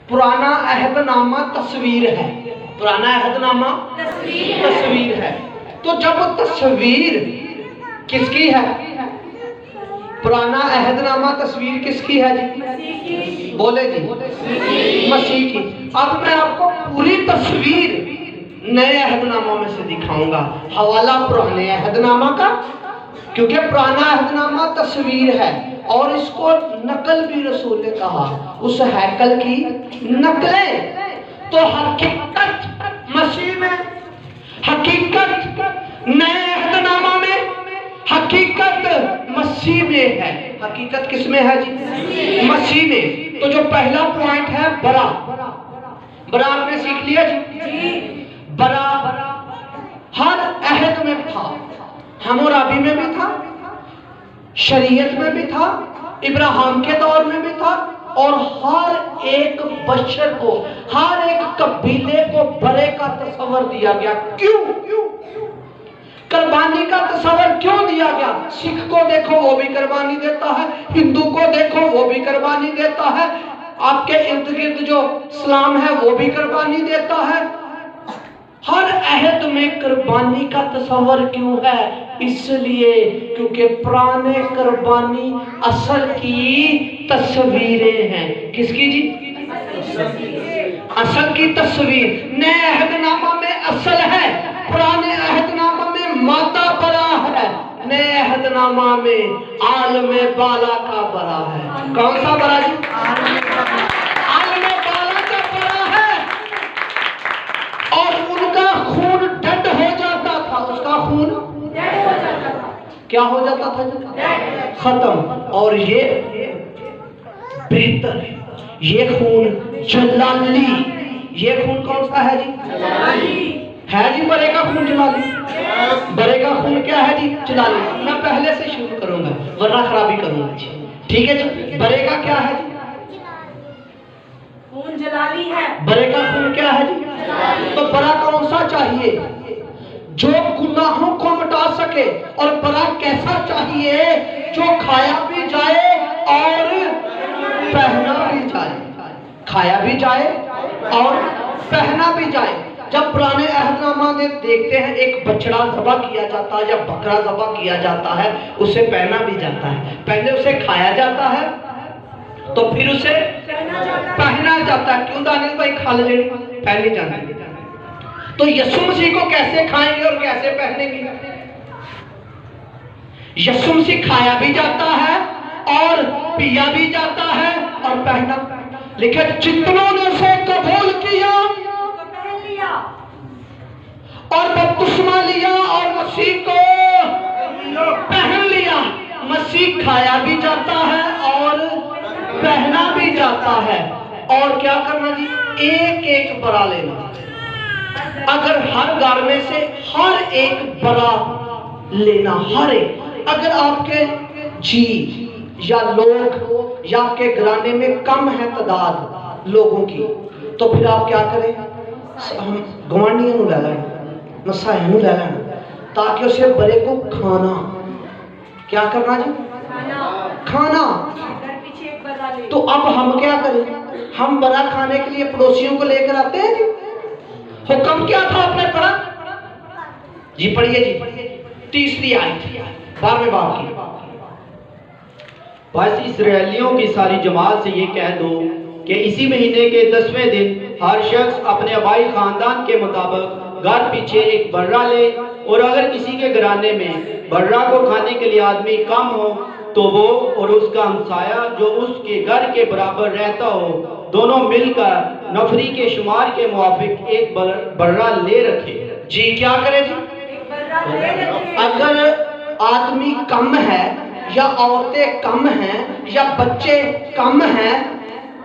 पुराना अहदनामा तस्वीर है, पुराना अहदनामा तस्वीर है। तो जब तस्वीर किसकी है? पुराना अहदनामा तस्वीर किसकी है जी? बोले जी, मसीह की। अब मैं आपको पूरी तस्वीर नए अहदनामा में से दिखाऊंगा, हवाला पुराने अहदनामा का, क्योंकि पुराना अहदनामा तस्वीर है और इसको नकल भी रसूल ने कहा, उस हैकल की नकलें। तो हकीकत मसीह में, हकीकत नए अहदनामा में, हकीकत मसीह में है। हकीकत किस में है जी? मसीह में। तो जो पहला पॉइंट है बरा, बरा आपने सीख लिया जी? बरा हर अहद में था, हम्मुराबी में भी था, शरीयत में भी था, इब्राहिम के दौर में भी था, और हर एक बशर को, हर एक कबीले को बरे का तस्वर दिया गया। क्यों? कुर्बानी का तस्वर क्यों दिया गया? सिख को देखो वो भी कुर्बानी देता है, हिंदू को देखो वो भी कुर्बानी देता है, आपके इर्द गिर्द जो इस्लाम है वो भी कुर्बानी देता है। हर अहद में कुर्बानी का तस्वर क्यों है? इसलिए क्योंकि पुराने कुर्बानी असल की तस्वीरें हैं। किसकी जी? असल की तस्वीर। नए अहदनामा में असल है, पुराने अहदनामा में मादा बरा है, नए अहदनामा में आलमे बाला का बरा है। कौन सा बरा जी? आलमे बाला का बरा है। और उनका खून डंड हो जाता था, उसका खून क्या हो जाता था? खत्म। और ये बेहतर है, ये खून जलाली। ये खून कौन सा है जी? है जी बरे का खून जलाली। बरे का खून क्या है जी? जलाली। मैं पहले से शुरू करूंगा वरना खराबी करूंगा जी, ठीक है जी? बरे का क्या है जी? खून जलाली है। बरे का खून क्या है जी? तो बरा कौन सा चाहिए? जो गुनाहों को मिटा सके। और बरा कैसा चाहिए? जो खाया भी जाए और पहना भी जाए, खाया भी जाए और पहना भी जाए। जब पुराने अहदनामा में देखते हैं एक बछड़ा ज़बह किया जाता है या बकरा ज़बह किया जाता है, उसे पहना भी जाता है। पहले उसे खाया जाता है तो फिर उसे पहना जाता है। क्यों दानिल भाई? खा ले पहनी जाती है। तो यीशु मसीह को कैसे खाएंगे और कैसे पहनेंगे? यीशु मसीह खाया भी जाता है और पिया भी जाता है और पहना। लेकिन जितनों ने उसे कबूल किया और बपतिस्मा लिया और मसीह को पहन लिया, मसीह खाया भी जाता है और पहना भी जाता है। और क्या करना जी? एक एक बरा लेना। अगर हर घर में से हर एक बरा लेना, हर एक। अगर आपके जी या लोग या आपके घराने में कम है तादाद लोगों की, तो फिर आप क्या करें? हम गवांढियों को ले लेना, मसाइयों को ले लेना, ताकि उसे बरे को खाना। क्या करना जी? खाना। तो अब हम क्या करें? हम बरा खाने के लिए पड़ोसियों को लेकर आते हैं जी। हुक्म क्या था आपने पढ़ा जी? पढ़िए जी, तीसरी आयत 12वें बाब की। बस इस्राएलियों की सारी जमात से ये कह दो कि इसी महीने के 10वें दिन हर शख्स अपने आबाई खानदान के मुताबिक घर पीछे एक बर्रा ले, और अगर किसी के घराने में बर्रा को खाने के लिए आदमी कम हो तो वो और उसका हमसाया जो उसके घर के बराबर रहता हो, दोनों मिलकर नफरी के शुमार के मुआफिक एक बर्रा ले रखे। जी क्या करे जी? अगर आदमी कम है या औरतें कम हैं या बच्चे कम हैं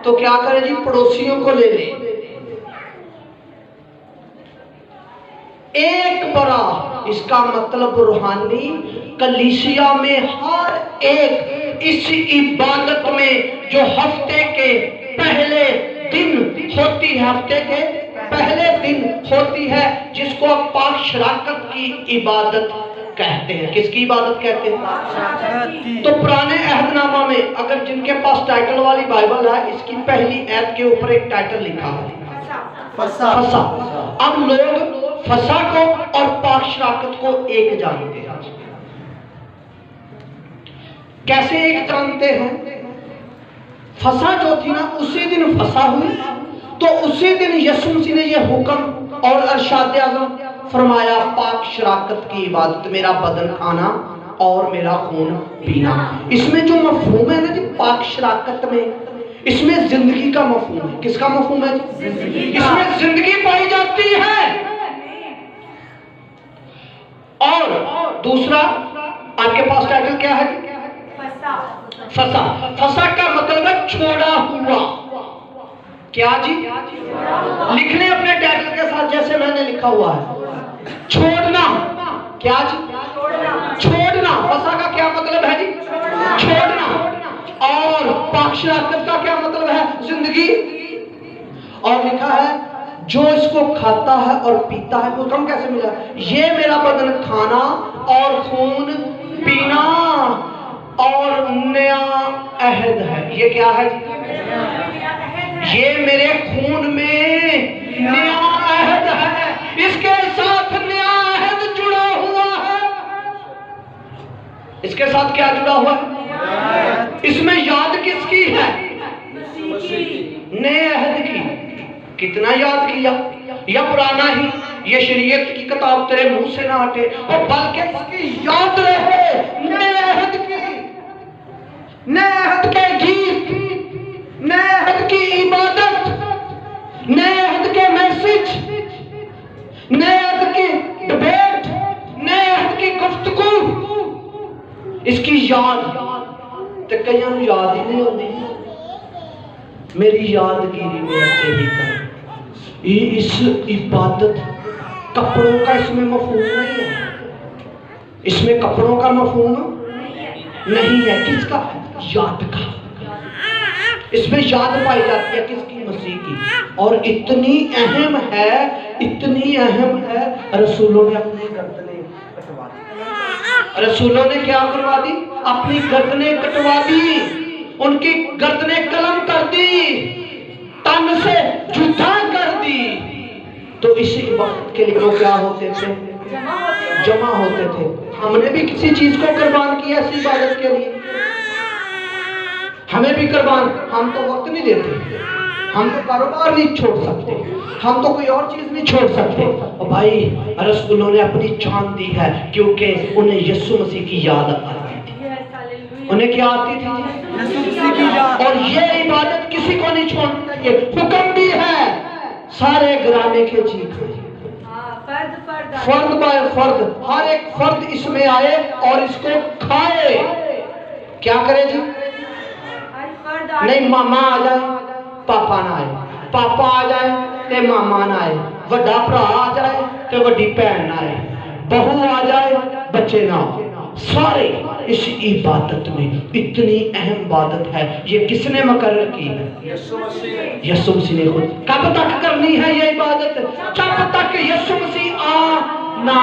तो क्या करे जी? पड़ोसियों को ले ले। एक बरा, इसका मतलब रूहानी कलीसिया में हर एक इस इबादत में जो हफ्ते के पहले दिन होती है, हफ्ते के पहले दिन होती है, जिसको पाक शराकत की इबादत कहते हैं। किसकी इबादत कहते हैं? तो पुराने अहदनामा में अगर जिनके पास टाइटल वाली बाइबल है, इसकी पहली ऐत के ऊपर एक टाइटल लिखा है, फसा। अब लोग फसा को और पाक शराकत को एक जानते हैं। कैसे एक जानते हैं? फसा जो थी ना, उसी दिन फसा हुई, तो उसी दिन यीशु मसीह ने यह हुक्म और अरशाद आज़म फरमाया, पाक शराकत की इबादत, मेरा बदन खाना और मेरा खून पीना। इसमें जो मफहूम है ना जी, पाक शराकत में, इसमें जिंदगी का मफहूम है। किसका मफहूम है? इसमें जिंदगी पाई जाती है। और दूसरा, आपके पास टाइटल क्या है? फसा। फसा का मतलब है छोड़ा हुआ। क्या जी? लिखने अपने टाइटल के साथ, जैसे मैंने लिखा हुआ है, छोड़ना। क्या जी? छोड़ना। फसा का क्या मतलब है जी? छोड़ना। और पाक शराकत का क्या मतलब है? जिंदगी। और लिखा है, जो इसको खाता है और पीता है, वो कम कैसे मिला? ये मेरा बदन खाना और खून पीना और नया अहद है। ये क्या है? ये मेरे खून में नया अहद है। इसके साथ नया अहद जुड़ा हुआ है। इसके साथ क्या जुड़ा हुआ है? इसमें याद किसकी है? नए अहद की। कितना याद किया? या पुराना ही, ये शरीयत की किताब तेरे मुंह से ना हटे, और बल्कि इसकी याद रहे नए अहद की, नए अहद के गीत, नए अहद की इबादत, नए अहद के मैसेज, नए अहद की डिबेट, नए अहद की गुफ्तगू, इसकी याद। तो कईयों याद ही नहीं होती। मेरी यादगिरी में ऐसे ही कर। इस इबादत कपड़ों का इसमें मफहूम नहीं है। इसमें कपड़ों का मफहूम नहीं है। किसका? याद का। इसमें याद पाई जाती है। किसकी? मसीह की। और इतनी अहम है, इतनी अहम है, रसूलों ने अपनी गर्दनें कटवा दी। रसूलों ने क्या करवा दी? अपनी गर्दनें कटवा दी। उनकी गर्दनें कलम कर दी, तन से जुदा कर दी। तो इस इबादत के लिए लोग क्या होते थे? जमा होते थे। हमने भी किसी चीज को कुर्बान किया इस इबादत के लिए। हमें भी कुर्बान। हम तो वक्त नहीं देते, हम तो कारोबार नहीं छोड़ सकते, हम तो कोई और चीज नहीं छोड़ सकते। और भाई, रसूलों ने अपनी जान दी है, क्योंकि उन्हें यीशु मसीह की याद आती थी। उन्हें क्या आती थी? और ये इबादत किसी को नहीं छोड़नी चाहिए। हुक्म भी है, सारे घराने के जी फर्द बाय फर्द, हर एक फर्द इसमें आए और इसको खाए। क्या करे जी? नहीं मामा आ जाए, पापा ना आए, पापा आ जाए ते मामा ना आए, वड्डा भरा आ जाए ते वड्डी भैन ना आए, बहू आ जाए, बच्चे ना हो, सारे इस इबादत में। इतनी अहम इबादत है। ये किसने मुकर्रर की है? यीशु मसीह ने खुद। कब तक करनी है ये इबादत? जब तक यीशु मसीह आ ना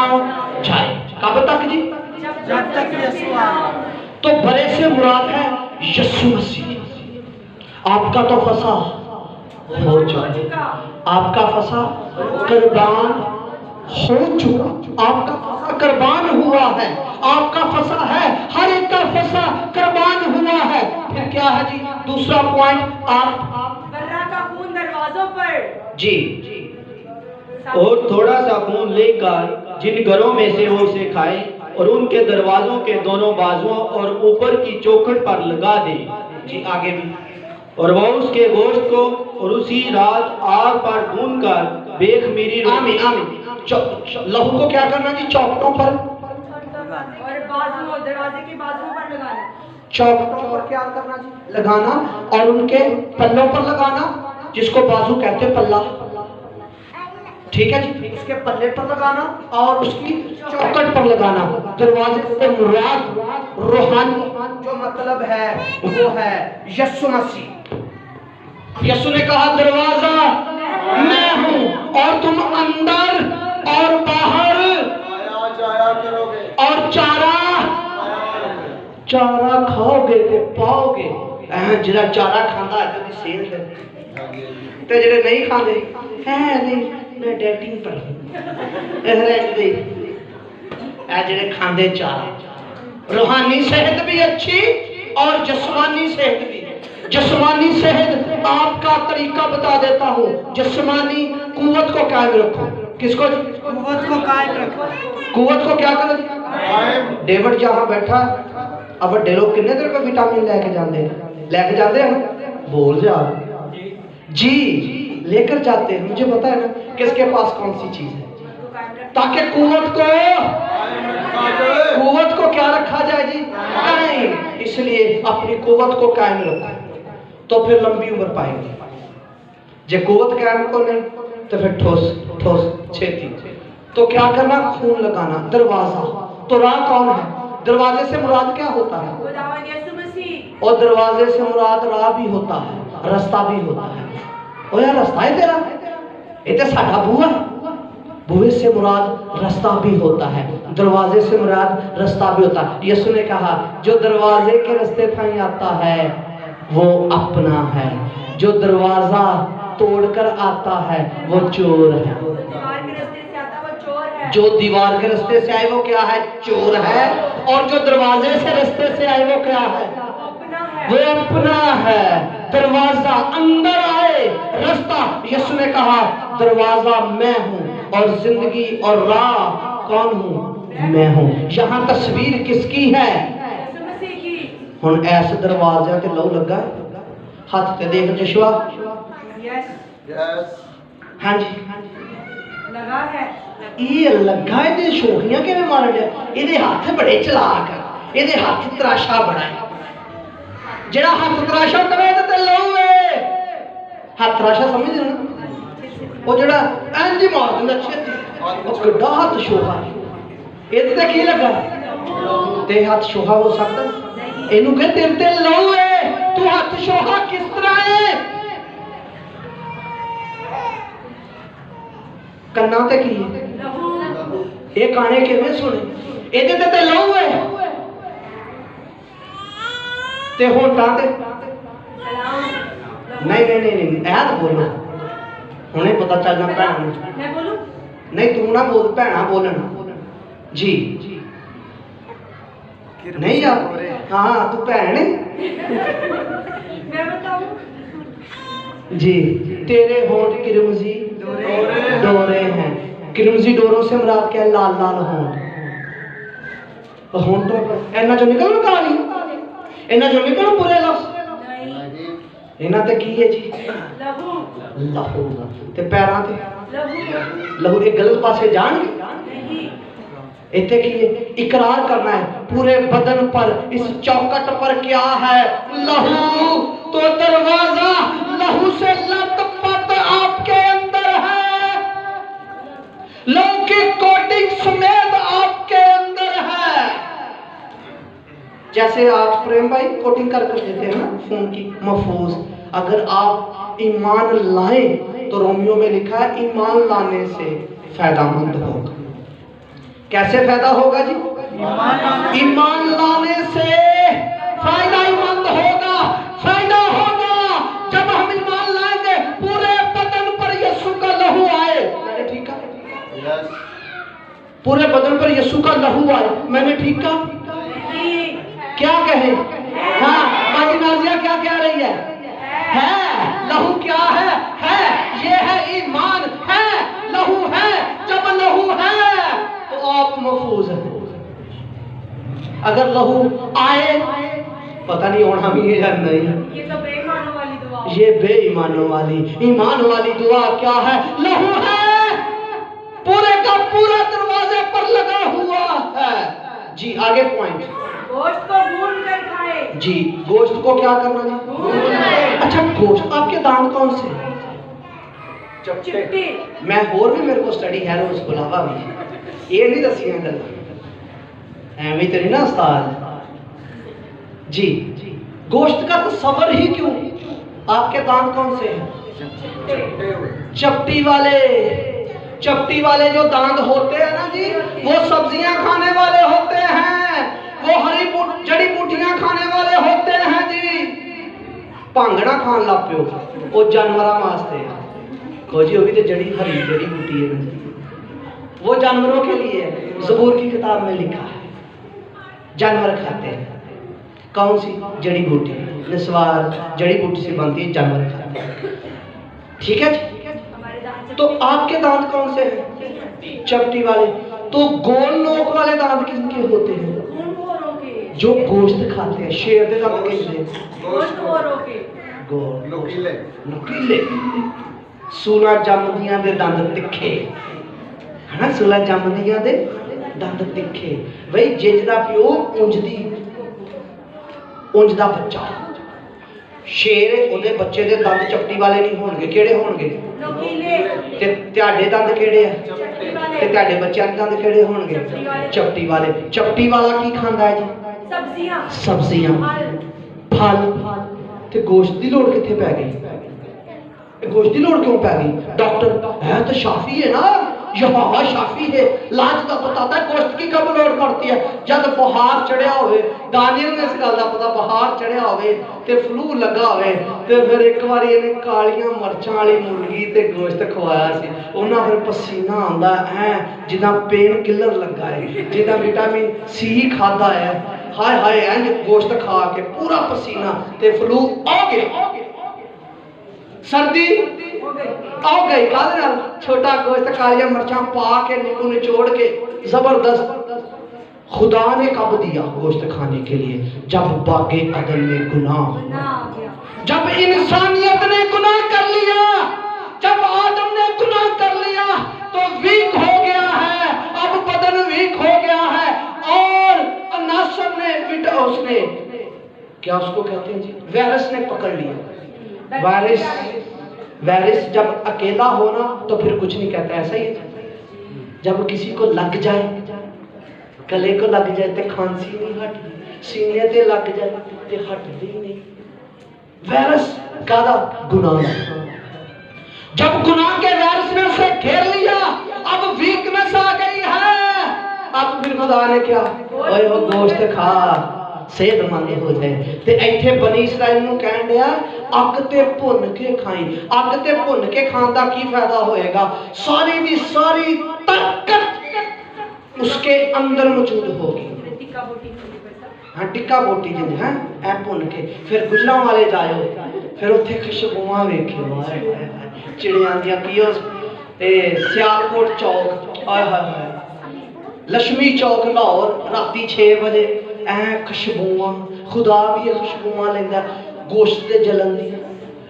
जाए। कब तक जी? जब तक यीशु आ। तो बड़े से मुराद है यीशु मसीह। आपका तो फसा हो चुका, आपका फसा कुर्बान हो चुका, आपका फसा कुर्बान हुआ है, आपका फसा है, हर एक का फसा कुर्बान हुआ है। फिर क्या है जी? दूसरा पॉइंट, आप बर्रा का खून दरवाजों पर जी, और थोड़ा सा खून लेकर जिन घरों में से वो उसे खाए और उनके दरवाजों के दोनों बाजुओं और ऊपर की चौखट पर लगा दे। जी आगे भी। और वह उसके गोश्त को और उसी रात आग पर भून कर बेखमीरी आमीन आमीन। लहू को क्या करना जी? चौखटों पर और बाजुओं, दरवाजे की बाजुओं पर लगाना। चौखटों पर क्या करना जी? लगाना। और उनके पल्लों पर लगाना, जिसको बाजू कहते हैं, पल्ला। ठीक है जी? उसके पल्ले पर लगाना और उसकी चौखट पर लगाना। दरवाजे से मुराद रूहानी जो मतलब है वो है यीशु मसीह। यीशु ने कहा, दरवाजा मैं हूं और तुम अंदर और बाहर आया जाया करोगे और चारा खाओगे ते पाओगे। जिहड़ा चारा खांदा है ते सेहत है, ते जिहड़े नहीं खांदे है नहीं मैं डाइटिंग पर हूं जिहड़े खांदे चारा। रूहानी सेहत भी अच्छी और जिस्मानी सेहत भी। जिस्मानी सेहत आपका तरीका बता देता हूँ। जिस्मानी कुव्वत को कायम रखो। किसको? कुव्वत को कायम रखो। कुव्वत को क्या करो? डेविड जहाँ बैठा, अब बड़े लोग कितने देर को विटामिन लेके जाते हैं बोल जा जी लेकर जाते हैं। मुझे पता है ना किसके पास कौन सी चीज है, ताकि कुव्वत को क्या रखा जाए जी? नहीं, इसलिए अपनी कुव्वत को कायम रखो तो फिर लंबी उम्र पाएंगे। जे कुव्वत कायम को नहीं तो फिर ठोस छेती। तो क्या करना? खून लगाना। दरवाजा तो राह कौन है? दरवाजे से मुराद क्या होता है? और दरवाजे से मुराद राह भी होता है, रास्ता भी होता है। ओ यार रास्ता है तेरा, ये तो साडा बूहा। बूहे से मुराद रास्ता भी होता है, दरवाजे से मुराद रास्ता भी होता है। यीशु ने कहा जो दरवाजे के रास्ते थाई आता है वो अपना है, जो दरवाजा तोड़कर आता है वो चोर है। जो दीवार के रास्ते से आए वो क्या है? चोर है। और जो दरवाजे से रास्ते से आए वो क्या है? वो अपना है। दरवाजा अंदर आए, रास्ता। यीशु ने कहा दरवाजा मैं हूँ और जिंदगी और राह कौन हूँ? मैं हूँ। यहाँ तस्वीर किसकी है? हुण ऐस दरवाजे ते लहू लगा, हाथ ते देख जशुआ। हाँ जी लगा है। ये लगा है शोखियां किवें मारन दिया? इहदे हाथ बड़े चलाक, इहदे हाथ तराशा बड़ा है। जेड़ा हाथ तराशा करे ते लहू है। हाथ तराशा समझदे हो ना? वो जेड़ा इंज मार दिंदा छेती, ओ किड्डा हाथ शोखा। इहदे ते की लगा? ते हाथ शोखा हो सकदा? इनू कह तेरे ते लहू है, तू हाथ शोखा किस तरह है? कन्ना ते की ये गाने किवें सुने? इहदे ते लहू है ते होठां ते नहीं ऐ तो बोलना हुणे पता चलना भैन नूं। मैं बोलूं? नहीं तू ना बोल, भैना बोलना जी। नहीं यार हाँ तू भैन है। मैं बताऊं? जी तेरे होंठ किरमजी डोरे हैं। किरमजी डोरों से मुराद क्या है? लाल लाल होंठ। होंठों पर इन्ना जो निकल गाली, इन्ना जो निकल बुरे लफ्ज़, इन्ना ते की है जी? लहू। लहू ते पैरां ते लहू। लहू एक गलत पासे जाणगे। नहीं। इत्थे की है? इकरार करना है पूरे बदन पर, इस चौकट पर क्या है? लहू। तो दरवाजा लहू से लथपथ आपके अंदर है, लहू की कोटिंग समेत आपके अंदर है। जैसे आप प्रेम भाई कोटिंग कर देते हैं ना फोन की, महफूज। अगर आप ईमान लाएं तो रोमियो में लिखा है ईमान लाने से फायदामंद होगा। कैसे फायदा होगा जी? ईमान लाने से फायदामंद होगा। फायदा होगा जब हम ईमान लाएंगे, पूरे बदन पर यीशु का लहू आए। मैंने ठीक कहा? पूरे बदन पर यीशु का लहू आए। मैंने ठीक कहा? क्या कहे? हाँ बाकी नाजिया क्या कह रही है? लहू क्या है? ये है ईमान है, लहू है। जब लहू है तो आप महफूज हैं। अगर लहू आए पता नहीं होना भी है या नहीं। ये तो बेईमानों वाली दुआ। ये बेईमानों वाली। ईमान वाली दुआ क्या है? लहू है, पूरे का पूरा दरवाजे पर लगा हुआ है जी। आगे पॉइंट। गोश्त को भून कर खाए जी। गोश्त को क्या करना जी? अच्छा गोश्त आपके दांत कौन से? चिट्टे। मैं और भी मेरे को स्टडी है रोज बुलावा भी, ये नहीं दसिया गल एवं तो नहीं ना उस्ताद जी। गोश्त का तस्वर ही क्यों? आपके दांत कौन से हैं? चपटी वाले। चपटी वाले जो दांत होते हैं ना जी, वो सब्जियां खाने वाले होते हैं। वो हरी जड़ी जड़ी बूटियां खाने वाले होते हैं जी। भांगड़ा खान लग पियो, वो जानवरों वास्ते है। खोजी होगी तो जड़ी हरी जड़ी बूटी है, वो जानवरों के लिए है। ज़बूर की किताब में लिखा है जानवर खाते हैं। कौन सी जड़ी बूटी? निस्वार जड़ी बूटी से बनती है, जानवर खाते हैं। ठीक है जी। तो आपके दांत कौन से हैं? चपटी वाले। तो गोल नोक वाले दांत किसके होते हैं? जो गोश्त खाते हैं। शेर के दांत किसके? गोल नुकीले। सूला जमदियां दे दंद तिखे है ना, सूला जमदियां दे दंद तिखे। बई जिंज दा प्यो उंज दा बच्चा। शेर ओदे बच्चे दे दंद चपटी वाले नहीं होणगे, किहड़े होणगे? ते तुहाडे दंद किहड़े आ? ते तुहाडे बच्चों दे दंद किहड़े होणगे? चपटी वाले। चपटी वाला की खांदा है जी? सब्जियां फल। ते गोश्त की लोड़ कित्थे पै गई? गोश्त की लोड़ क्यों पै गई? डॉक्टर है तो शाफी है ना, यहोवा शाफी है, लाज का बताता है गोश्त की कब लोड़ पड़ती है? जब बुखार चढ़िया होवे। दानियल ने इस गल का पता, बुखार चढ़िया होवे ते फ्लू लगा होवे ते फिर एक बार इन्हें कालियां मरचां वाली मुर्गी ते गोश्त खवाया सी। उन्हां फिर पसीना आंदा है जिदा पेन किलर लगा है, जिदा विटामिन सी खादा है। हाय हाय इंज गोश्त खा के पूरा पसीना ते फ्लू आ गया, सर्दी आ गई। काले नाल छोटा गोश्त कालियां मरचां पा के नींबू निचोड़ के जबरदस्त। खुदा ने कब दिया गोश्त खाने के लिए? जब बागे अदन में गुनाह, जब इंसानियत ने गुनाह कर लिया, जब आदम ने गुनाह कर लिया तो वीक हो गया है। अब बदन वीक हो गया है और नासर ने उसने क्या उसको कहते हैं जी, वायरस ने पकड़ लिया। वायरस जब अकेला होना तो फिर कुछ नहीं कहता, ऐसा ही है। जब किसी को लग जाए, गले को लग जाए तो खांसी नहीं हटती, सीने ते लग जाए तो हटती ही नहीं। वायरस कादा? गुनाह। जब गुनाह के वायरस ने उसे घेर लिया, अब वीकनेस आ गई है। अब फिर खुदा ने क्या? ओए वो गोश्त खा, सेहतमंद हो जाए। ते इत्थे बनी इसराइल नूं कहण दिया अग ते भुन के खाई। अग ते भुन के खाण दा की फायदा होएगा? सारी दी सारी ताकत उसके अंदर मौजूद होगी। हाँ टिक्का बोटी जिंद है ऐ भुन के। फिर गुजरां वाले जाओ, फिर उत्थे खुशबुआं वेखियो, चिड़ियां दियां की सियालकोट चौक, हाय हाय हाय लक्ष्मी चौक लाहौर राती 6 बजे ऐ खुशबुआं। खुदा भी ये खुशबुआं लेंदा गोश्त दे जलन दी,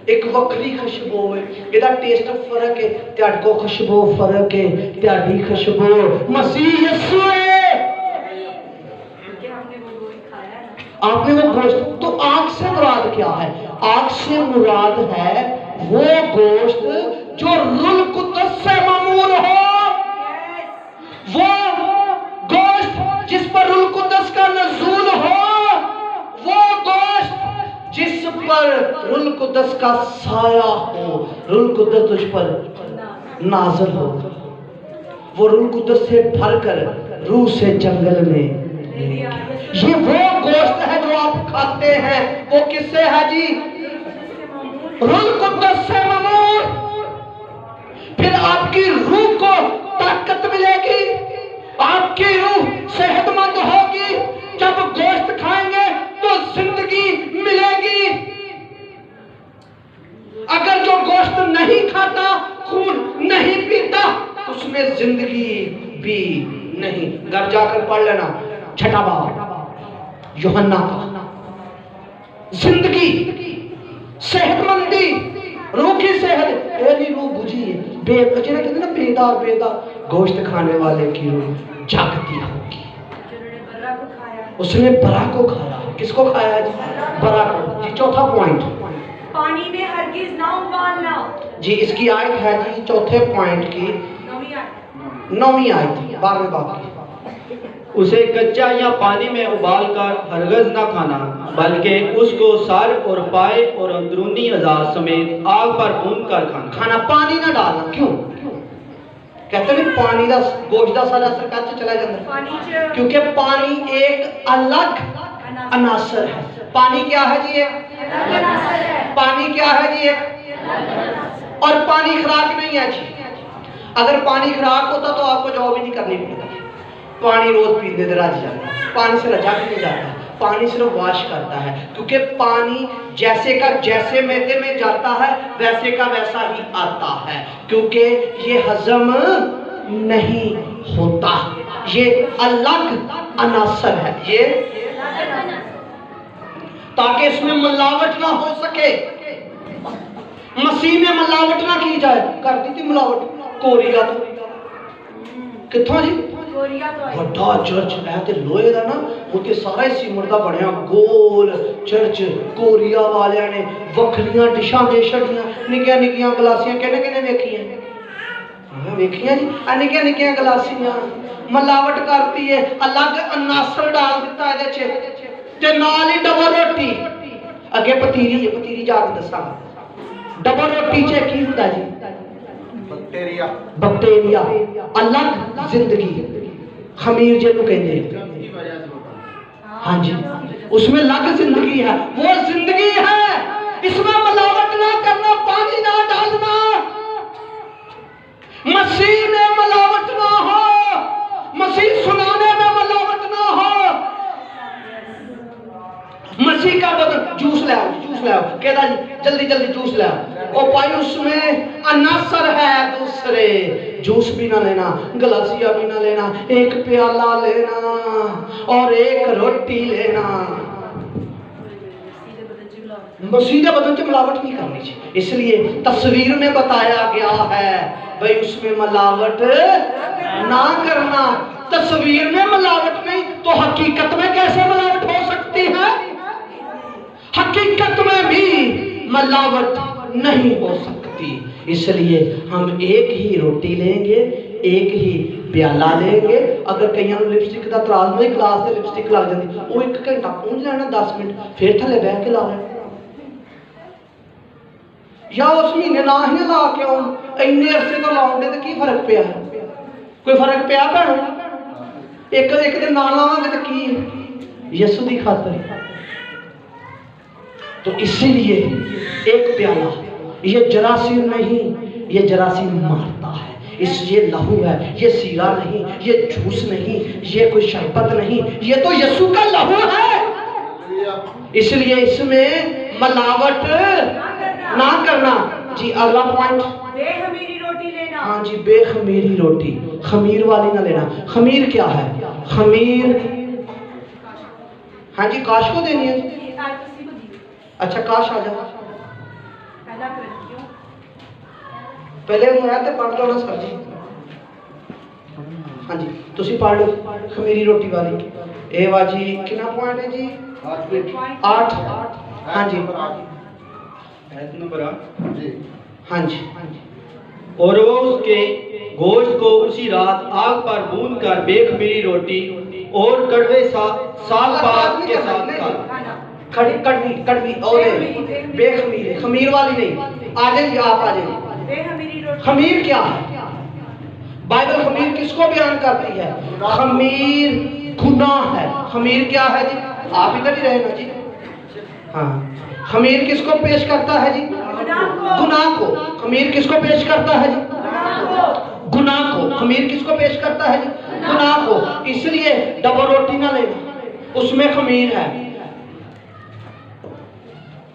एक वक्री खुशबू है। इहदा टेस्ट फर्क है, तुहाडे को खुशबू फर्क है, तुहाडी खुशबू मसीह यीशु है। आपने वो गोश्त, तो आग से मुराद क्या है? आग से मुराद है वो गोश्त जो रूह कुद्दस से मामूर हो, वो गोश्त जिस पर रूह कुद्दस का नज़ूल हो, वो गोश्त जिस पर रूह कुद्दस का साया हो, रूह कुद्दस तुझ पर नाज़िल हो। वो रूह कुद्दस से भरकर रूह से जंगल में, ये वो गोश्त है जो आप खाते हैं। वो किससे है जी? रूह कुद्दस से मामूर। फिर आपकी रूह को ताकत मिलेगी, आपकी रूह सेहतमंद होगी। जब गोश्त खाएंगे तो जिंदगी मिलेगी। अगर जो गोश्त नहीं खाता, खून नहीं पीता, उसमें जिंदगी भी नहीं। घर जाकर पढ़ लेना छठा बाब यूहन्ना का। जिंदगी, सेहतमंदी, रूह की सेहत, ये रूह बुझी है। कहते ना बेदार गोश्त खाने वाले की रूह जागती होगी। उसने बरा को खाया। किसको खाया जी? बरा को। जी चौथा पॉइंट, पानी में हरगिज ना उबालना। जी इसकी आयत है जी चौथे पॉइंट की 9वीं आयत 12वें बाब की। उसे कच्चा या पानी में उबाल कर हरगिज़ न खाना, बल्कि उसको सर और पाए और अंदरूनी अज़ा समेत आग पर भून कर खाना। पानी ना डालना। क्यों? कहते हैं पानी का गोश्त का सारा असर कच्च चला जाता है, क्योंकि पानी एक अलग अनासर है। पानी क्या है जी? एक पानी क्या है जी? एक। और पानी खुराक नहीं है जी। अगर पानी खुराक होता तो आपको जॉब ही नहीं करनी पड़ती। पानी रोज पीते थे रज जाता, पानी से रजा भी नहीं जाता, पानी सिर्फ वाश करता है, क्योंकि पानी जैसे का जैसे मैदे में जाता है वैसे का वैसा ही आता है, क्योंकि ये हजम नहीं होता, ये अलग अनासर है, ये ताकि इसमें मिलावट ना हो सके। मसीह में मिलावट ना की जाए। कर दी थी मिलावट कोरिया तो कित्थों जी ਵੱਡਾ ਚਰਚ ਹੈ ਤੇ ਲੋਹੇ ਦਾ ਨਾ ਉੱਤੇ ਸਾਰਾ ਹੀ ਸੀਮਟ ਦਾ ਬਣਿਆ ਗੋਲ ਚਰਚ। ਕੋਰੀਆ ਵਾਲਿਆਂ ਨੇ ਵੱਖਰੀਆਂ ਡਿਸ਼ਾਂ ਦੇ ਛੱਡੀਆਂ, ਨਿੱਕੀਆਂ ਨਿੱਕੀਆਂ ਗਲਾਸੀਆਂ ਕਿਹਨੇ ਵੇਖੀਆਂ? ਹਾਂ ਵੇਖੀਆਂ ਜੀ, ਆ ਨਿੱਕੀਆਂ ਨਿੱਕੀਆਂ ਗਲਾਸੀਆਂ ਮਿਲਾਵਟ ਕਰਤੀ ਹੈ, ਅਲੱਗ ਅਨਾਸਰ ਡਾਲ ਦਿੱਤਾ ਇਹਦੇ ਚ ਤੇ ਨਾਲ ਹੀ ਡਬਲ ਰੋਟੀ। ਅੱਗੇ ਪਤੀਰੀ ਹੈ, ਪਤੀਰੀ ਜਾ ਕੇ ਦੱਸਾਂਗਾ। ਡਬਲ ਰੋਟੀ ਚ ਕੀ ਹੁੰਦਾ ਜੀ? बैक्टीरिया अलग जिंदगी खमीर जिन्हों कहते हैं। हाँ जी, उसमें अलग जिंदगी है, वो जिंदगी है। इसमें मिलावट ना करना, पानी ना डालना, मसीह में मिलावट ना हो, मसीह सुनाने में मिलावट ना हो। मसीह का बदन जूस ले आओ, जूस ले आओ, कहता जी जल्दी जल्दी जूस ले आओ। ओ भाई उसमें अनासर है दूसरे। जूस भी ना लेना, गलासिया भी ना लेना, एक प्याला लेना और एक रोटी लेना। मसीह के बदन से मिलावट नहीं करनी चाहिए, इसलिए तस्वीर में बताया गया है भाई उसमें मिलावट ना करना। तस्वीर में मिलावट नहीं तो हकीकत में कैसे मिलावट हो सकती है? हकीकत में भी मिलावट नहीं हो सकती। इसलिए हम एक ही रोटी लेंगे, एक ही प्याला लेंगे। अगर कईयों को लिपस्टिक का तराज में गिलास से लिपस्टिक लग जाती, वो 1 घंटा पहुंच लेना, 10 मिनट फिर थले बह के ला लेना, या उस महीने ना ही ला के आउं इन्ने अरसे तो लाउंदे तो की फर्क पिया है? कोई फर्क पिया भैनों? एक दिन ना लावांगे तो की यसू की खातर। तो इसीलिए एक प्याला, ये जरासीम नहीं, ये जरासीम मारता है। इस ये लहू है, ये सीरा नहीं, ये जूस नहीं, ये कोई शरबत नहीं, ये तो यीशु का लहू है। इसलिए इसमें मिलावट ना करना जी। अगला पॉइंट, बेखमीरी रोटी लेना। हाँ जी, बेखमीरी रोटी, खमीर वाली ना लेना। खमीर क्या है? खमीर हाँ जी काश को देनी है। अच्छा काश आ जाओ, पहले मैं तो पढ़ लो ना सर जी। हाँ जी तुसी पढ़ लो खमीरी रोटी वाली। ए बाजी कितना पॉइंट है जी? 8। हाँ जी नंबर 8 जी। हाँ जी। और वो उसके गोश्त को उसी रात आग पर भून कर बेखमीरी रोटी और कड़वे साग पात के साथ खा। खड़ी कड़वी कड़वी और बेखमीर, खमीर वाली नहीं। आ जाइए आप, आ जाइए। खमीर क्या है? बाइबल खमीर किसको बयान करती है? खमीर गुनाह है। खमीर क्या है जी? आप इधर ही रहना जी। हाँ, खमीर किसको पेश करता है जी? गुनाह को। खमीर किसको पेश करता है जी? गुनाह को। खमीर किसको पेश करता है जी? गुनाह को। इसलिए डबल रोटी ना लेना, उसमें खमीर है,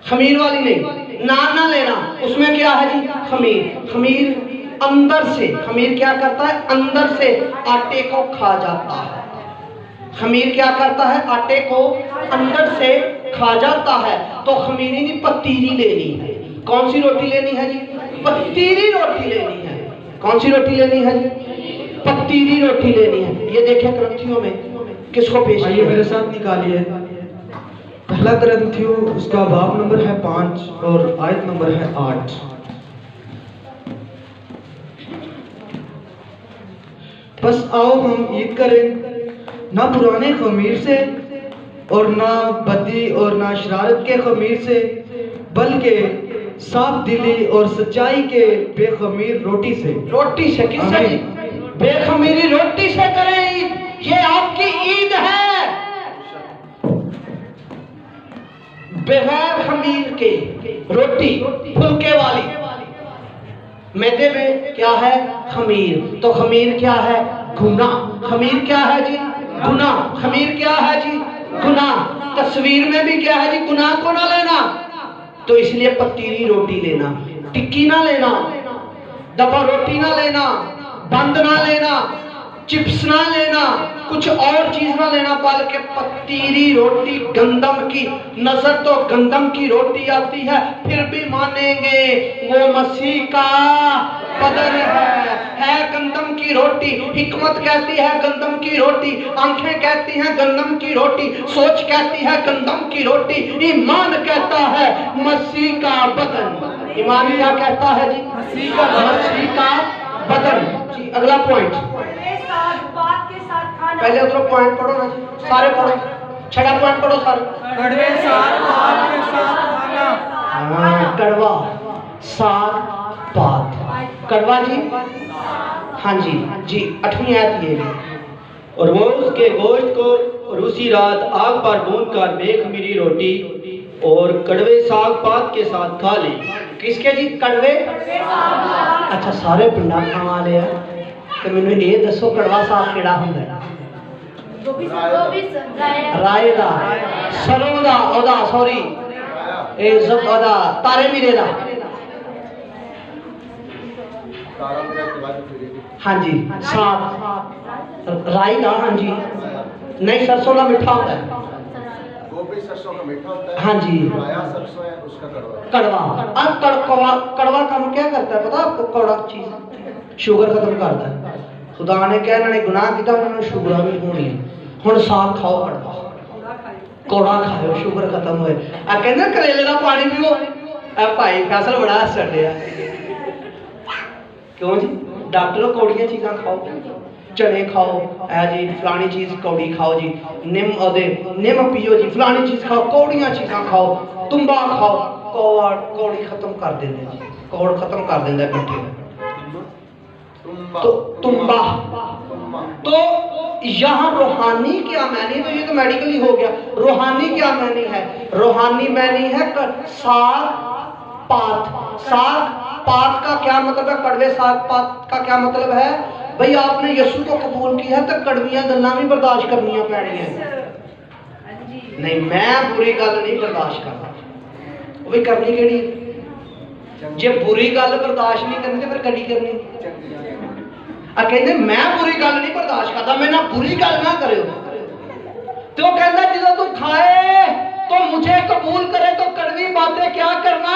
खमीर वाली नहीं। नान ना लेना, उसमें क्या है जी? खमीर। खमीर अंदर से, खमीर क्या करता है? अंदर से आटे को खा जाता है। खमीर क्या करता है? आटे को अंदर से खा जाता है। तो खमीरी नहीं पतीरी लेनी है। कौन सी रोटी लेनी है जी? पतीरी रोटी लेनी है। कौन सी रोटी लेनी है जी? पतीरी रोटी लेनी है। ये देखें ग्रंथियों में किसको पेश किया? मेरे साथ निकालिए। पहला ग्रंथियों उसका बाब नंबर है 5 और आयत नंबर है 8। बस आओ हम ईद करें, ना पुराने खमीर से और ना बदी और ना शरारत के खमीर से, बल्कि साफ दिली और सच्चाई के बेखमीर रोटी से। रोटी से किससे? बेखमीरी रोटी से करें ईद। ये आपकी ईद है। बगैर खमीर के रोटी फुलके वाली, मैदे में क्या है? खमीर। तो खमीर क्या है? गुना। खमीर क्या है जी? गुना। खमीर क्या है जी? गुना। तस्वीर में भी क्या है जी? गुनाह को ना लेना। तो इसलिए पतीली रोटी लेना, टिक्की ना लेना, दबा रोटी ना लेना, बंद ना लेना, चिप्स ना लेना, कुछ और चीज ना लेना, बल्कि पतीली रोटी गंदम की। नजर तो गंदम की रोटी आती है, फिर भी मानेंगे वो मसीह का बदन है गंदम की रोटी। हिकमत कहती है गंदम की रोटी, आंखें कहती हैं गंदम की रोटी, सोच कहती है गंदम की रोटी, ईमान कहता है मसीह का बदन। ईमान क्या कहता है जी? मसीह का बदन। जी अगला पॉइंट, बात के साथ खाना। पहले उधर पॉइंट पढ़ो ना जी, सारे पढ़ो, 6 पॉइंट पढ़ो सारे। कड़वे साग बात के साथ खाना। हाँ, कड़वा साग पात। कड़वा जी, हाँ जी जी, 8वीं आयत ये है। और वो उसके गोश्त को रूसी रात आग पर भून कर बेखमीरी रोटी और कड़वे साग पात के साथ खा ली। किसके जी? कड़वे। अच्छा सारे पिंडा खाने वाले हैं, तो मैंने ये दसो कड़वा साग केड़ा हुंदा है? राय दा, सरों दा, ओदा सॉरी ए सब ओदा तारे मीरे दा। हाँ जी, साग राई दा। हाँ जी, नहीं सरसों का मीठा होता है। गोभी सरसों का मीठा होता है। हाँ जी, राया सरसों है उसका कड़वा। कड़वा। अब कड़वा काम क्या करता है पता आपको? कौड़ा चीज शुगर खत्म करता है। खुदा ने क्या इन्होंने गुनाह किया, उन्होंने शुगर भी होनी है। हुण साग खाओ कड़वा, कौड़ा खाओ, शुगर खत्म होए। आ कहंदे करेले दा पानी पीओ। आ भाई फैसल बड़ा हस चढ़िया, क्यों जी? डॉक्टर कौड़ियां चीज़ां खाओ, चने खाओ, ऐ जी फलानी चीज़ कौड़ी खाओ जी, निम पियो जी, फलानी चीज़ खाओ, कौड़ियां चीज़ां खाओ, तुम्बा खाओ, कौड़ी खत्म कर देंगे जी, कौड़ खत्म कर देंगे बेटे। तो तुम्बा। तो यहाँ रूहानी क्या मैनी? तो ये तो मेडिकल ही हो गया। रूहानी क्या मैनी है? रूहानी मैनी है साग पात। साग पात का क्या मतलब है? कड़वे साग पात का क्या मतलब है? भाई आपने यीशु को कबूल किया तो कड़वियां गल्लां भी बर्दाश्त करनियां पैणियां। नहीं, मैं बुरी गल नहीं बर्दाश्त करता। वो भी करनी केड़ी? जे बुरी गल बर्दाश्त नहीं करनी तो फिर कड़ी करनी। कहते मैं बुरी गल नहीं बर्दाश्त करता, मैं ना बुरी गल ना करो। तो कहता जो तू खाए तो मुझे कबूल करे तो कड़वी बातें क्या करना?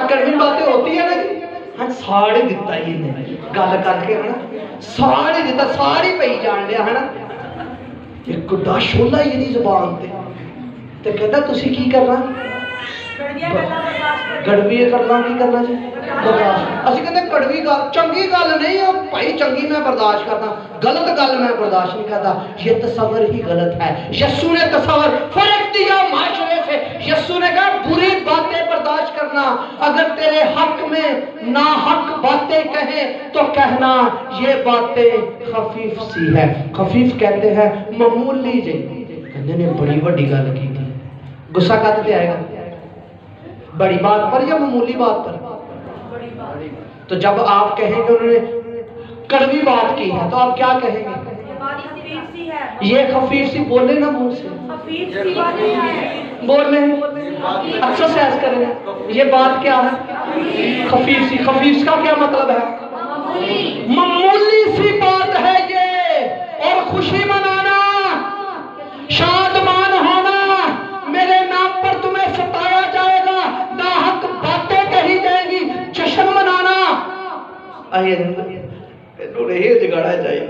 कड़वी बातें होती है ना जी। हाँ, साड़ी दिता ही गल करके है ना, साड़ी दिता, साड़ी पई जान लिया है ना। एक गुड्डा शोला ही नहीं जुबान ते कहता तुसी की करना? कड़वी करना की करना जी? बर्दाश्त। असं कहते कड़वी गल चंगी गल नहीं है भाई, चंगी मैं बर्दाश्त करता, गलत गल मैं बर्दाश्त नहीं करता। ये तस्वर ही गलत है। यीशु ने तस्वर फर्क दिया माशरे से। यीशु ने कहा बुरी बातें बर्दाश्त करना, अगर तेरे हक में ना हक बातें कहे तो कहना ये बातें खफीफ सी है। खफीफ कहते हैं मामूली जी। कहते ने बड़ी बड़ी गल की थी, गुस्सा कद पे आएगा? बड़ी बात पर या मामूली बात पर? तो जब आप कहेंगे उन्होंने कड़वी बात की है तो आप क्या कहेंगे? ये खफीफ सी बोले ना मुंह से, बोल रहे एक्सरसाइज करें। ये बात क्या है? खफीफ सी। खफीफ का क्या मतलब है? मामूली सी बात है ये। और खुशी मनाना, शादमान होना, मेरे नाम पर तुम्हें सताया जाएगा, नाहक बातें कही जाएगी, जश्न मनाना। आइए जगाड़ा चाहिए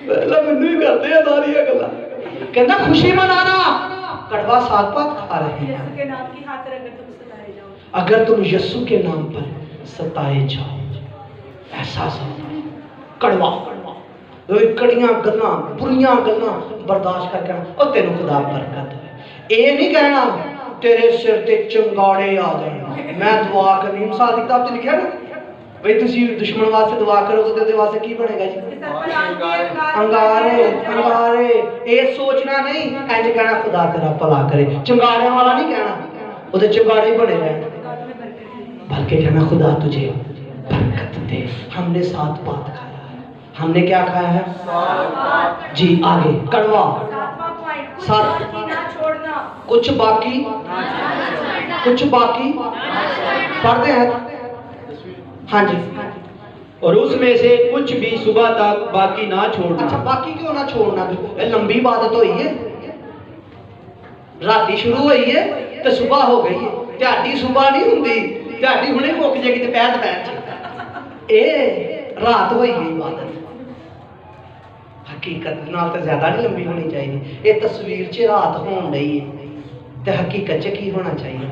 पहला मैनू ही करते हैं सारिया गल्लां। कहता खुशी मनाना, कड़वा साग पात खा रहे हैं अगर तुम यीशु के नाम पर सताए जाओ। एहसास कड़वा कड़ियां गल्लां बुरियां गल्लां बर्दाश्त करके और तेनों खुदा बरकत है। ये नहीं कहना तेरे सिर ते चंगाड़े आ जाए। मैं दुआ करनी, सादी किताब च लिखा ना भाई तुसी दुश्मन वास्ते दुआ करोगे तो ਉਹਦੇ ਵਾਸਤੇ ਕੀ ਬਣੇਗਾ ਜੀ? अंगारे ये सोचना नहीं इंज कहना खुदा तेरा भला करे, चंगाड़े वाला नहीं कहना ਉਹਦੇ चंगाड़े ही बने रहने, बल्कि कहना खुदा तुझे बरकत दे। हमने साथ बात खाया है, हमने क्या खाया है? जी आगे कड़वा साथ कुछ बाकी पढ़ते हैं हाँ जी। और उसमें से कुछ भी सुबह तक बाकी ना छोड़ना। अच्छा बाकी क्यों ना छोड़ना? ये लंबी इबादत हुई है, राती शुरू हुई है तो सुबह हो गई है। ध्याड़ी सुबह नहीं होंगी, ध्याड़ी हुणे मुक जाएगी दोपहर च, ए रात हुई है इबादत। हकीकत नाल तो ज्यादा नहीं लंबी होनी चाहिए। ये तस्वीर च रात होन रही है तो हकीकत च की होना चाहिए?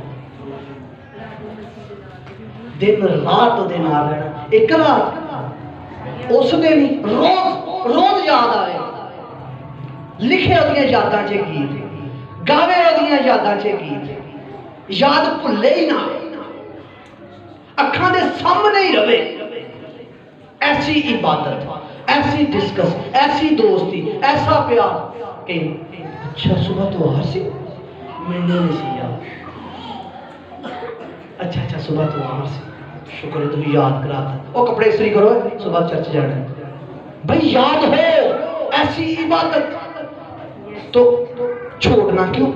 दिन रात दे नाल रहना। एक रात उस दिन रोज याद आए, लिखे ओदियां यादां च गीत, गावे ओदियां यादां च गीत, याद भुले ही ना, अखां दे सामने ही रवे। ऐसी इबादत, ऐसी डिस्कस, ऐसी दोस्ती, ऐसा प्यार कि अच्छा सुबह तो आ सी मैंने नहीं सी याद, अच्छा सुबह तो आ सी, शुक्र है तुम याद कराता। वो कपड़े इस्त्री करो, सुबह चर्च जाना है भाई, याद हो ऐसी इबादत तो छोड़ना क्यों?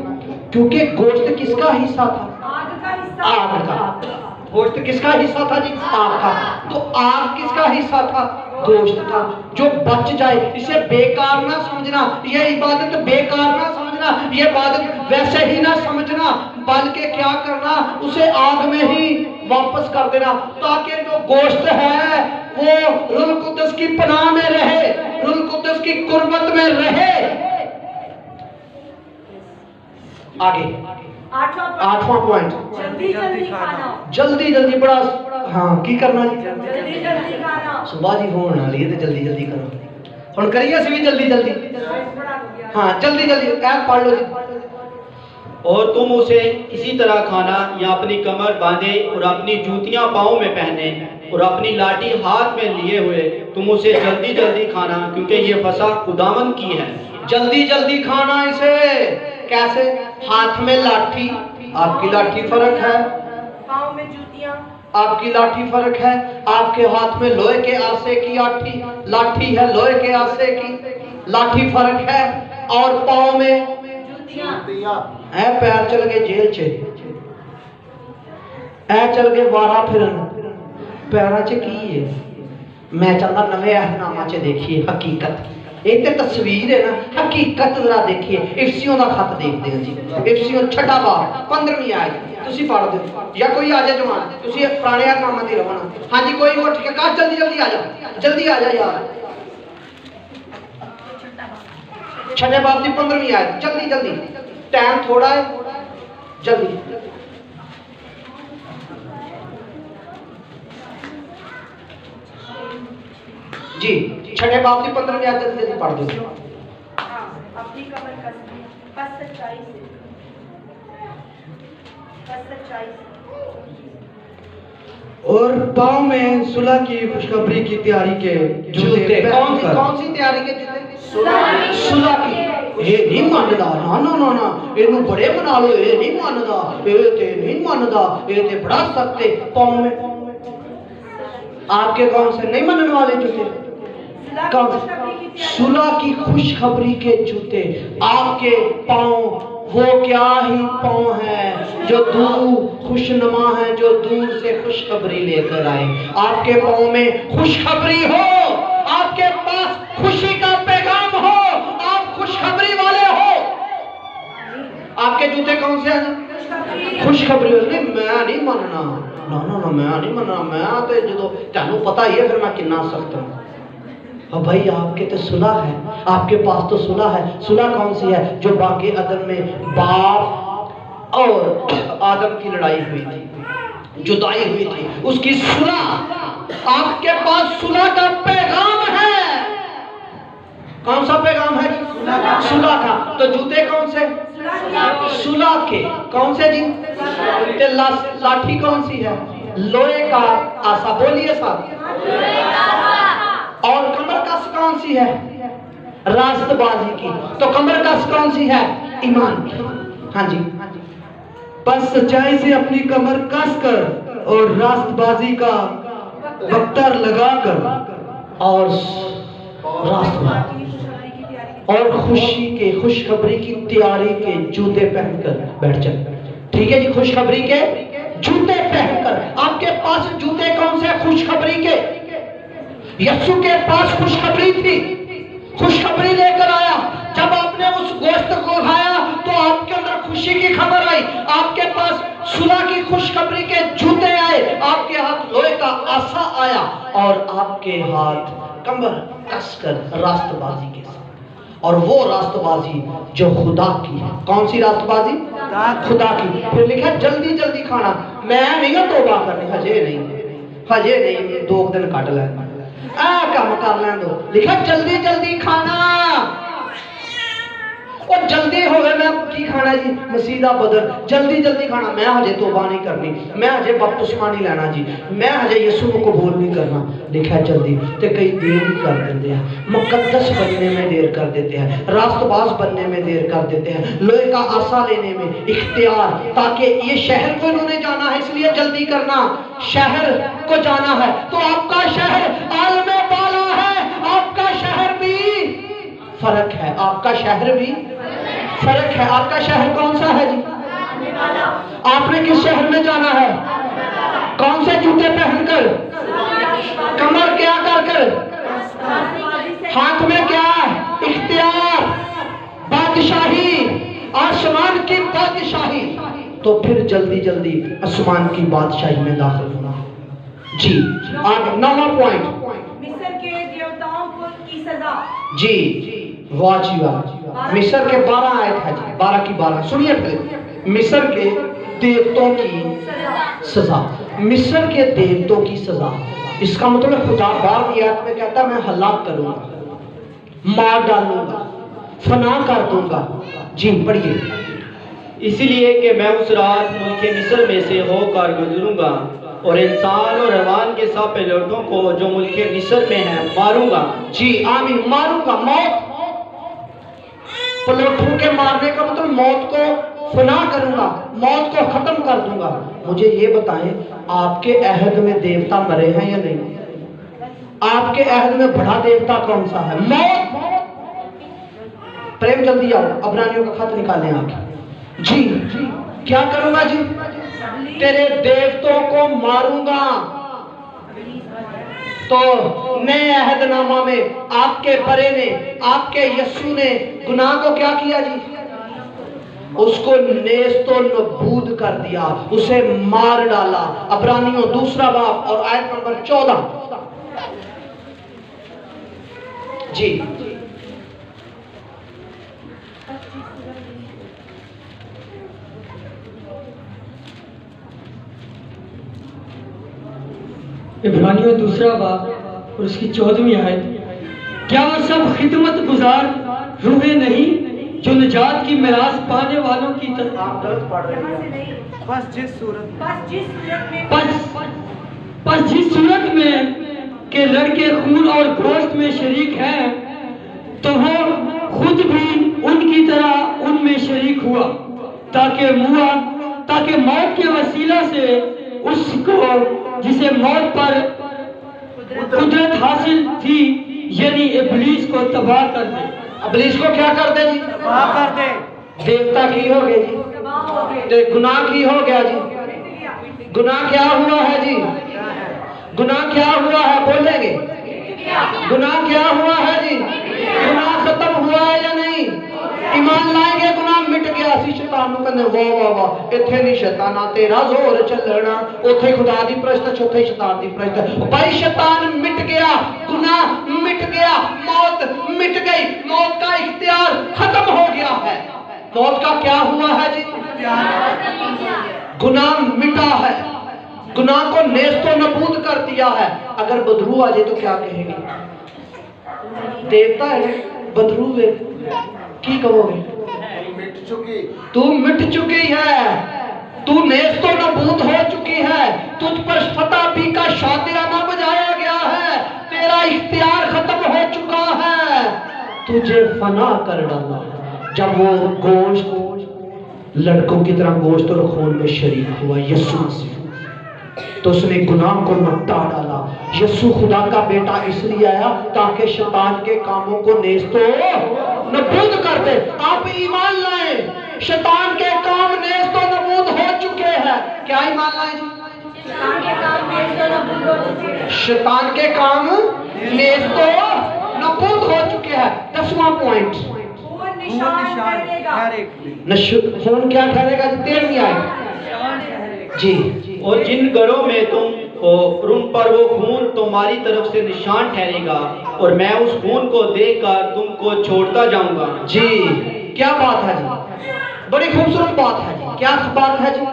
क्योंकि गोश्त किसका हिस्सा था? आग का। गोश्त किसका हिस्सा था जी? आग का। तो आग किसका हिस्सा था? गोश्त का। जो बच जाए इसे बेकार ना समझना, ये इबादत बेकार ना समझना, ये इबादत वैसे ही ना समझना, बल्कि क्या करना, उसे आग में ही वापस कर देना, ताकि जो गोश्त है वो रूह कुद्दस की पनाह में रहे, रूह कुद्दस की कुर्बत में रहे। आगे आठवां पॉइंट, जल्दी बड़ा हाँ की करना जी? सुबह जी होने वाली है तो जल्दी करो। हुण करिए असीं भी जल्दी हाँ जल्दी ऐप पढ़ लो जी। और तुम उसे इसी तरह खाना या अपनी कमर बांधे और अपनी जूतियां पाँव में पहने और अपनी लाठी हाथ में लिए हुए तुम उसे जल्दी खाना, क्योंकि ये फसह खुदावंद की है। जल्दी खाना इसे। कैसे? हाथ में लाठी, आपकी लाठी फर्क है, पाँव में जूतियां, आपकी लाठी फर्क है। आपके हाथ में लोहे के आसे की लाठी है, लोहे के आसे की लाठी फर्क है, और पाँव में है। पैर चल गए जेल च, ऐ चल गए वारा फिरन, पैर च की है? मैं चाहता नवे अहनामा च देखिए हकीकत। एक तो तस्वीर है ना, हकीकत जरा देखिए। इफसियों का खत देखते हैं जी, इफसियों 6 बाब 15वीं आयत तुसी पढ़ दो, या कोई आ जाए जवान, तुसी पुराने अहनामा दी रहो। हाँ जी कोई उठ के कह जल्दी आ जा यार। 6 बाब की 15वीं आयत, जल्दी टाइम थोड़ा है, जल्दी जी। 6 बाब की 15वीं आयत जल्दी पढ़ दो। अपनी कमर कसनी, बस सच्चाई से। और पाँव में सुलह की खुशखबरी की तैयारी के जूते। कौन सी तैयारी के जूते? सुलह की। ये नहीं मानदा, ना इनू बड़े बना लो, ये नहीं मानदा, ये ते नहीं मानदा, ये ते बड़ा सख्त है। पाँव में आपके कौन से नहीं मानने वाले जूते? सुलह की खुशखबरी के जूते। आपके पाँव वो क्या ही पाँव है जो दूर खुशनुमा है, जो दूर से खुशखबरी लेकर आए। आपके पाँव में खुशखबरी हो, आपके पास खुशी का पैगाम हो, आप खुशखबरी वाले हो। आपके जूते कौन से हैं? खुशखबरी। नहीं मैं नहीं मानना, ना मैं नहीं मानना, मैं तो जो तेनू पता ही है फिर मैं कितना सख्त हूँ। और भाई आपके तो सुलह है, आपके पास तो सुलह है। सुलह कौन सी है? जो बाकी आदम में बाप और आदम की लड़ाई हुई थी, जुदाई हुई थी, उसकी सुलह। आपके पास सुलह का पैगाम है। कौन सा पैगाम है? सुलह का। तो जूते कौन से? सुलह के। कौन से जी? लाठी कौन सी है? लोहे का आसा, बोलिए साथ। और कमर कस कौन सी है? रास्तबाजी की। तो कमर कस कौन सी है? ईमान की। हाँ जी। बस सच्चाई से अपनी कमर कस कर और रास्तबाजी का बख्तर लगाकर और रास्तबाजी और खुशी के खुशखबरी की तैयारी के जूते पहनकर बैठ जाए। ठीक है जी, खुशखबरी के जूते पहनकर। आपके पास जूते कौन से? खुशखबरी के। यीशु के पास खुशखबरी थी, खुशखबरी लेकर आया। जब आपने उस गोश्त को खाया तो आपके अंदर खुशी की खबर आई। आपके पास सुलह की खुशखबरी के जूते आए, आपके हाथ लोहे का आसा आया और आपके हाथ कमर कसकर रास्तबाजी के साथ। और वो रास्तबाजी जो खुदा की है। कौन सी रास्तबाजी? खुदा की। फिर लिखा जल्दी जल्दी खाना। मैं नहीं तौबा करनी, हजे नहीं 2 दिन काट लेना, काम कर लें दो। लिखा जल्दी जल्दी खाना। और जल्दी हो गए, मैं की खाना जी? मसीह दा बदल। जल्दी जल्दी खाना। मैं हजे तौबा नहीं करनी, मैं हजे बपतिस्मा नहीं लेना जी, मैं हजे यीशु को कबूल नहीं करना। लिखा जल्दी। तो कई देर भी कर देते हैं, मुकद्दस बनने में देर कर देते हैं, रास्तबाज बनने में देर कर देते हैं, लोहे का आसा लेने में, इख्तियार, ताकि ये शहर को इन्होंने जाना है इसलिए जल्दी करना, शहर को जाना है। तो आपका शहर आलमे बाला है, आपका शहर भी फर्क है, आपका शहर भी फर्क है। आपका शहर कौन सा है जी? आपने किस शहर में जाना है? कौन से जूते पहनकर? कमर क्या कर? हाथ में क्या? इख्तियार, बादशाही, आसमान की बादशाही। तो फिर जल्दी जल्दी आसमान की बादशाही में दाखिल होना जी। आगे 9वां पॉइंट, मिस्र के देवताओं को की सजा। जी वाह जी वाह। मिस्र के 12 आयत है जी, 12 की 12 सुनिए पहले। मिस्र के देवताओं की सजा। मिस्र के देवताओं की सजा, इसका मतलब खुदा बार की आयत में कहता है मैं हलाक करूंगा, मार डालूंगा, फना कर दूंगा। जी पढ़िए। इसलिए कि मैं उस रात मुल्क मिस्र में से होकर गुजरूंगा और इंसान और हैवान के सब पेलोटों को जो मुल्क मिस्र में है मारूंगा। जी आमीन। मारूंगा, मौत, पलोठों के मारने का मतलब मौत को फना करूंगा, मौत को खत्म कर दूंगा। मुझे ये बताएं, आपके अहद में देवता मरे हैं या नहीं? आपके अहद में बड़ा देवता कौन सा है? मौत। प्रेम जल्दी आओ, अबरानियों का खत निकालें आके। जी क्या करूंगा जी? तेरे देवतों को मारूंगा। तो नए अहदनामा में आपके बरे ने, आपके यीशु ने गुनाह को क्या किया जी? उसको नेस्तो नबूद कर दिया, उसे मार डाला। अबरानियों 2 बाब और आयत नंबर 14 जी। इब्रानियों 2 बाब और उसकी 14वीं आयत। क्या वो सब खिदमत गुजार रूहें नहीं जो निजात की मिरास पाने वालों की तरह? आप गलत पढ़ रहे हैं। बस जिस सूरत में बस जिस सूरत में के लड़के खून और गोश्त में शरीक हैं, तो वो खुद भी उनकी तरह उनमें शरीक हुआ, ताकि मौत के वसीला से उसको जिसे मौत पर कुदरत हासिल थी, यानी इब्लीस को तबाह कर दे। इब्लीस को क्या कर दे जी? तबाह कर दे। देवता की हो गए जी, तो गुनाह की हो गया जी। गुनाह क्या हुआ है जी? गुनाह क्या हुआ है? बोलेंगे गुनाह क्या हुआ है जी? गुनाह खत्म हुआ है या नहीं? ईमान लाएंगे गुनाह मिट गया। सी शैतान को कहने वाह वाह वाह, इत्थे नहीं शैताना तेरा जोर चलना, उथे खुदा दी प्रस्त, चौथे शैतान दी प्रस्त। भाई शैतान मिट गया, गुनाह मिट गया, मौत मिट गई, मौत का इख्तियार खत्म हो गया है। मौत का क्या हुआ है जी? गुनाह मिटा है, गुनाह को नेस्तो नबूद कर दिया है। अगर बदरू आ जाए तो क्या कहेंगे? देवता है बदरू है, की कहोगे? मिट चुकी, तू मिट चुकी है। तू नेस्तो नबूद हो चुकी है, तुझ पर फताबी का शादियाना बजाया गया है, तेरा इख्तियार खत्म हो चुका है, तुझे फना कर डाला। जब वो गोश्त लड़कों की तरह गोश्त और खून में शरीक हुआ यीशु मसीह, तो उसने गुनाह को मिटा डाला। यीशु खुदा का बेटा इसलिए आया ताकि शैतान के कामों को नेस्तो नबूद कर दे। आप ईमान लाए, शैतान के काम नेस्तो नबूद हो चुके हैं। क्या ईमान लाए जी? शैतान के काम नेस्तो नबूद हो चुके हैं। शैतान के काम नेस्तो नबूद हो चुके हैं। 10वां पॉइंट, खून निशान ठहरेगा। खून क्या ठहरेगा जी? 13वीं आयत जी। और जिन घरों में तुम हो उन पर वो खून तुम्हारी तरफ से निशान ठहरेगा, और मैं उस खून को देखकर तुमको छोड़ता जाऊंगा। जी क्या बात है जी, बड़ी खूबसूरत बात है जी। क्या बात है जी?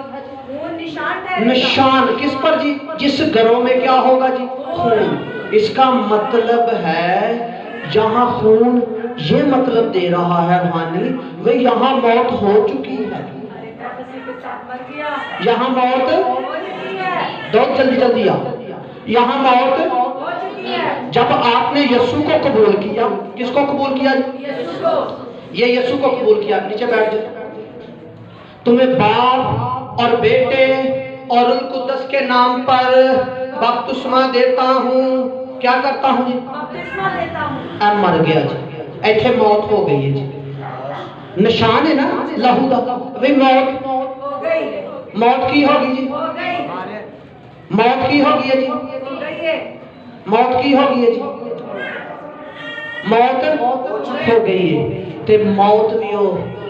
खून निशान ठहरेगा। निशान किस पर जी? जिस घरों में क्या होगा जी? खून। इसका मतलब है जहां खून, ये मतलब दे रहा है रूहानी, वे यहाँ मौत हो चुकी है। यहाँ मौत दो, जल्दी जल्दी आओ। यहाँ मौत हो चुकी है। जब आपने यीशु को कबूल किया, किसको कबूल किया? ये यीशु को कबूल किया। नीचे बैठ जाओ। तुम्हें बाप और बेटे और रूह कुद्दस के नाम पर बपतिस्मा देता हूँ। क्या करता हूँ जी? बपतिस्मा देता हूँ। मर गया जी, ऐसे मौत हो गई है जी। निशान है ना लहू का, वे मौत हो गई। मौत की होगी जी, हो गई। मौत की होगी है जी, हो गई है। मौत की होगी है जी, मौत हो गई है। ते मौत भी हो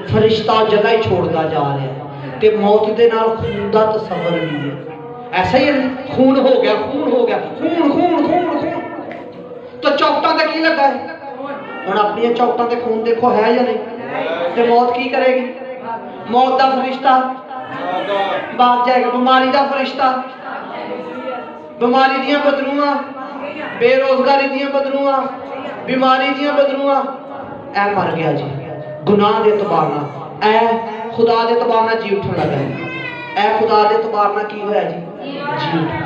फरिश्ता जगह ही छोड़ता जा रहा है, ते मौत दे नाल खून दा तसव्वुर भी है। ऐसा ही है, खून हो गया, खून हो गया, खून खून खून खून। तो चौकटां ते की लगा है? हुण अपनी चौकटां ते खून देखो है या नहीं? ते मौत की करेगी? मौत दा फरिश्ता भाग जाएगा। बीमारी दा फरिश्ता, बीमारी दियां बदरूआं, बेरोजगारी दियां बदरूआं, बीमारी दियां बदरूआं, ऐ मर गया जी। गुनाह दे तबार नाल ऐ खुदा दे तबार नाल जी उठन लगा है। ऐ खुदा दे तबार नाल की होया जी? जी उठा।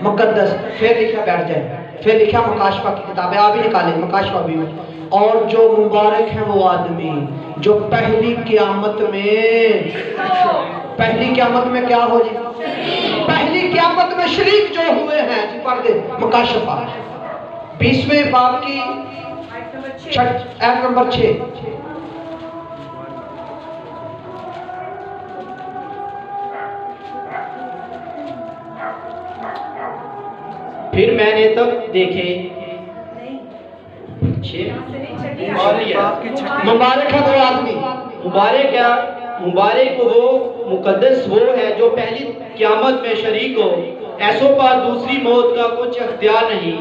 मुकद्दस फिर लिखा, बैठ जाए, फिर लिखा मुकाशफा की किताब है, आप ही निकाले मुकाशफा भी। और जो मुबारक है वो आदमी जो पहली क़यामत में, पहली क़यामत में क्या हो जी? पहली क़यामत में शरीक जो हुए हैं जी। पढ़ दे मुकाशफा 20वें बाब की आयत नंबर 6। फिर मैंने तब देखे मुबारक है वो आदमी, मुबारक वो मुकद्दस वो है जो पहली क़यामत में शरीक हो। ऐसों पर दूसरी मौत का कुछ अख्तियार नहीं।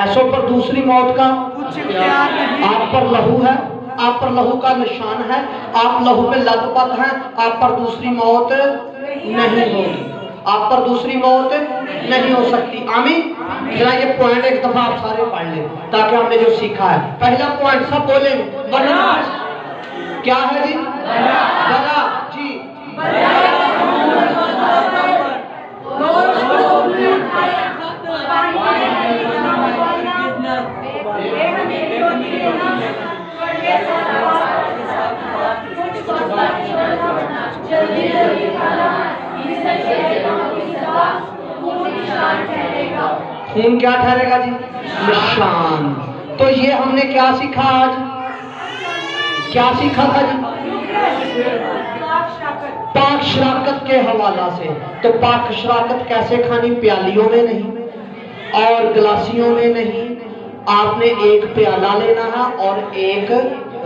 ऐसों पर दूसरी मौत का कुछ इख्तियार नहीं। आप पर लहू है, आप पर लहू का निशान है, आप लहू में लथपथ हैं, आप पर दूसरी मौत नहीं होगी, आप पर दूसरी मौत नहीं हो सकती। आमीन। जरा ये पॉइंट एक दफा आप सारे पढ़ लें ताकि हमने जो सीखा है। पहला पॉइंट सब बोले, बला क्या है जी? बला जी। खून क्या ठहरेगा जी? निशान। तो ये हमने क्या सीखा आज? क्या सीखा था जी? पाक शराकत के हवाला से। तो पाक शराकत कैसे खानी? प्यालियों में नहीं और गिलासियों में नहीं, आपने एक प्याला लेना है और एक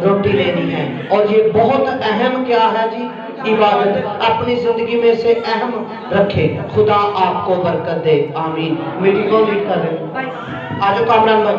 रोटी लेनी है। और ये बहुत अहम क्या है जी? इबादत अपनी जिंदगी में से अहम रखे। खुदा आपको बरकत दे। आमीन। मीटिंग को लीड कर रहे हैं। आज कामरान भाई